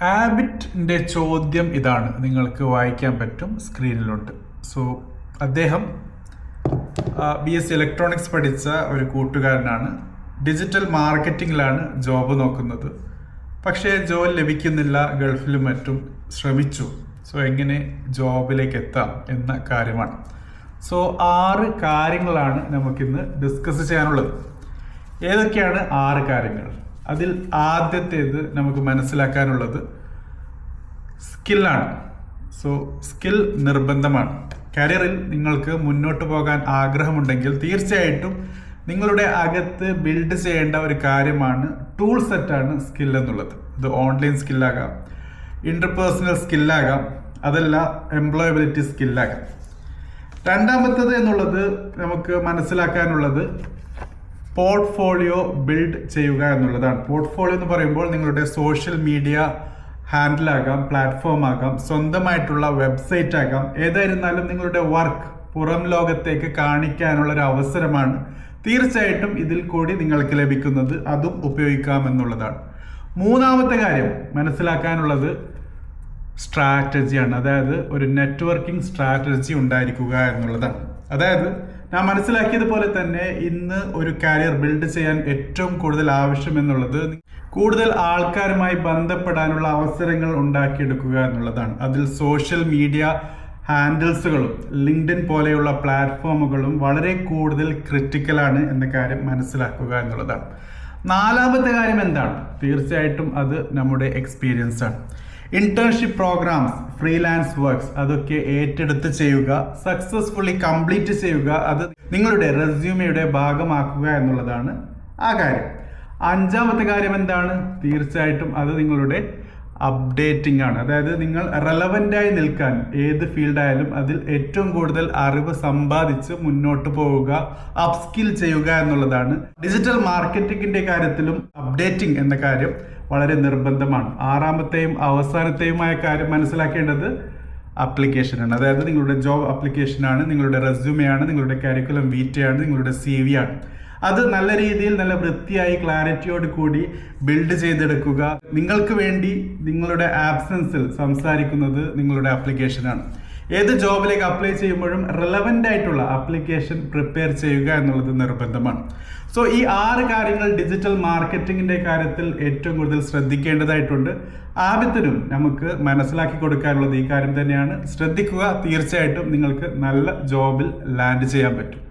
ആബിറ്റിൻ്റെ ചോദ്യം ഇതാണ്, നിങ്ങൾക്ക് വായിക്കാൻ പറ്റും, സ്ക്രീനിലുണ്ട്. സോ അദ്ദേഹം BSc ഇലക്ട്രോണിക്സ് പഠിച്ച ഒരു കൂട്ടുകാരനാണ്. ഡിജിറ്റൽ മാർക്കറ്റിങ്ങിലാണ് ജോബ് നോക്കുന്നത്. പക്ഷേ ജോലി ലഭിക്കുന്നില്ല, ഗൾഫിലും മറ്റും ശ്രമിച്ചു. സോ എങ്ങനെ ജോബിലേക്ക് എത്താം എന്ന കാര്യമാണ്. സോ 6 കാര്യങ്ങളാണ് നമുക്കിന്ന് ഡിസ്കസ് ചെയ്യാനുള്ളത്. ഏതൊക്കെയാണ് 6 കാര്യങ്ങൾ? അതിൽ ആദ്യത്തേത് നമുക്ക് മനസ്സിലാക്കാനുള്ളത് സ്കില്ലാണ്. സോ സ്കിൽ നിർബന്ധമാണ്. കരിയറിൽ നിങ്ങൾക്ക് മുന്നോട്ട് പോകാൻ ആഗ്രഹമുണ്ടെങ്കിൽ തീർച്ചയായിട്ടും നിങ്ങളുടെ അകത്ത് ബിൽഡ് ചെയ്യേണ്ട ഒരു കാര്യമാണ് ടൂൾ സെറ്റാണ് സ്കിൽ എന്നുള്ളത്. ഇത് ഓൺലൈൻ സ്കില്ലാകാം, ഇന്റർപേഴ്സണൽ സ്കില്ലാകാം, അതല്ല എംപ്ലോയബിലിറ്റി സ്കില്ലാകാം. രണ്ടാമത്തേത് എന്നുള്ളത് നമുക്ക് മനസ്സിലാക്കാനുള്ളത് പോർട്ട്ഫോളിയോ ബിൽഡ് ചെയ്യുക എന്നുള്ളതാണ്. പോർട്ട്ഫോളിയോ എന്ന് പറയുമ്പോൾ നിങ്ങളുടെ സോഷ്യൽ മീഡിയ ഹാൻഡിലാകാം, പ്ലാറ്റ്ഫോം ആകാം, സ്വന്തമായിട്ടുള്ള വെബ്സൈറ്റ് ആകാം, ഏതായിരുന്നാലും നിങ്ങളുടെ വർക്ക് പുറം ലോകത്തേക്ക് കാണിക്കാനുള്ള ഒരു അവസരമാണ്. തീർച്ചയായിട്ടും ഇതിൽ കൂടി നിങ്ങൾക്ക് ലഭിക്കുന്നത്, അതും ഉപയോഗിക്കാമെന്നുള്ളതാണ്. മൂന്നാമത്തെ കാര്യം മനസ്സിലാക്കാനുള്ളത് സ്ട്രാറ്റജിയാണ്. അതായത് ഒരു നെറ്റ്വർക്കിംഗ് സ്ട്രാറ്റജി ഉണ്ടായിരിക്കുക എന്നുള്ളതാണ്. അതായത് ഞാൻ മനസ്സിലാക്കിയതുപോലെ തന്നെ ഇന്ന് ഒരു കരിയർ ബിൽഡ് ചെയ്യാൻ ഏറ്റവും കൂടുതൽ ആവശ്യം എന്നുള്ളത് കൂടുതൽ ആൾക്കാരുമായി ബന്ധപ്പെടാനുള്ള അവസരങ്ങൾ ഉണ്ടാക്കിയെടുക്കുക എന്നുള്ളതാണ്. അതിൽ സോഷ്യൽ മീഡിയ ഹാൻഡിൽസുകളും ലിങ്ക്ഡിൻ പോലെയുള്ള പ്ലാറ്റ്ഫോമുകളും വളരെ കൂടുതൽ ക്രിട്ടിക്കലാണ് എന്ന കാര്യം മനസ്സിലാക്കുക എന്നുള്ളതാണ്. നാലാമത്തെ കാര്യം എന്താണ്? തീർച്ചയായിട്ടും അത് നമ്മുടെ എക്സ്പീരിയൻസ് ആണ്. ഇന്റേൺഷിപ്പ് പ്രോഗ്രാംസ്, ഫ്രീലാൻസ് വർക്ക്സ് അതൊക്കെ ഏറ്റെടുത്ത് ചെയ്യുക, സക്സസ്ഫുള്ളി കംപ്ലീറ്റ് ചെയ്യുക, അത് നിങ്ങളുടെ റെസ്യൂമയുടെ ഭാഗമാക്കുക എന്നുള്ളതാണ് ആ കാര്യം. അഞ്ചാമത്തെ കാര്യം എന്താണ്? തീർച്ചയായിട്ടും അത് നിങ്ങളുടെ അപ്ഡേറ്റിംഗ് ആണ്. അതായത് നിങ്ങൾ റെലവൻ്റായി നിൽക്കാൻ ഏത് ഫീൽഡായാലും അതിൽ ഏറ്റവും കൂടുതൽ അറിവ് സമ്പാദിച്ച് മുന്നോട്ട് പോവുക, അപ്സ്കിൽ ചെയ്യുക എന്നുള്ളതാണ്. ഡിജിറ്റൽ മാർക്കറ്റിംഗിന്റെ കാര്യത്തിലും അപ്ഡേറ്റിംഗ് എന്ന കാര്യം വളരെ നിർബന്ധമാണ്. ആറാമത്തെയും അവസാനത്തെയുമായ കാര്യം മനസ്സിലാക്കേണ്ടത് ആപ്ലിക്കേഷനാണ്. അതായത് നിങ്ങളുടെ ജോബ് ആപ്ലിക്കേഷനാണ്, നിങ്ങളുടെ റെസ്യൂമെയാണ്, നിങ്ങളുടെ കരിക്കുലം വീറ്റയാണ്, നിങ്ങളുടെ CV ആണ്. അത് നല്ല രീതിയിൽ നല്ല വൃത്തിയായി ക്ലാരിറ്റിയോട് കൂടി ബിൽഡ് ചെയ്തെടുക്കുക. നിങ്ങൾക്ക് വേണ്ടി നിങ്ങളുടെ ആബ്സെൻസിൽ സംസാരിക്കുന്നത് നിങ്ങളുടെ ആപ്ലിക്കേഷനാണ്. ഏത് ജോബിലേക്ക് അപ്ലൈ ചെയ്യുമ്പോഴും റെലവൻ്റ് ആയിട്ടുള്ള ആപ്ലിക്കേഷൻ പ്രിപ്പയർ ചെയ്യുക എന്നുള്ളത് നിർബന്ധമാണ്. സോ ഈ 6 കാര്യങ്ങൾ ഡിജിറ്റൽ മാർക്കറ്റിംഗിന്റെ കാര്യത്തിൽ ഏറ്റവും കൂടുതൽ ശ്രദ്ധിക്കേണ്ടതായിട്ടുണ്ട്. ആദ്യത്തിനും നമുക്ക് മനസ്സിലാക്കി കൊടുക്കാനുള്ളത് ഈ കാര്യം തന്നെയാണ്. ശ്രദ്ധിക്കുക, തീർച്ചയായിട്ടും നിങ്ങൾക്ക് നല്ല ജോബിൽ ലാൻഡ് ചെയ്യാൻ പറ്റും.